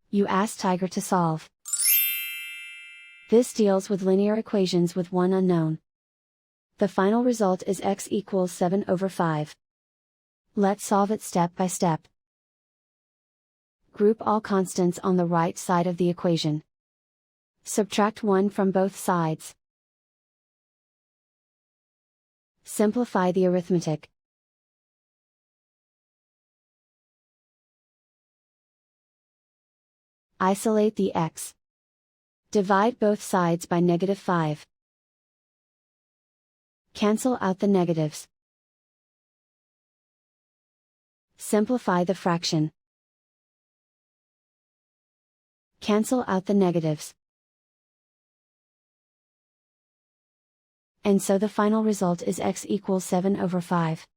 You ask Tiger to solve. This deals with linear equations with one unknown. The final result is x equals 7/5. Let's solve it step by step. Group all constants on the right side of the equation. Subtract 1 from both sides. Simplify the arithmetic. Isolate the x. Divide both sides by -5. Cancel out the negatives. Simplify the fraction. Cancel out the negatives. And so the final result is x equals 7/5.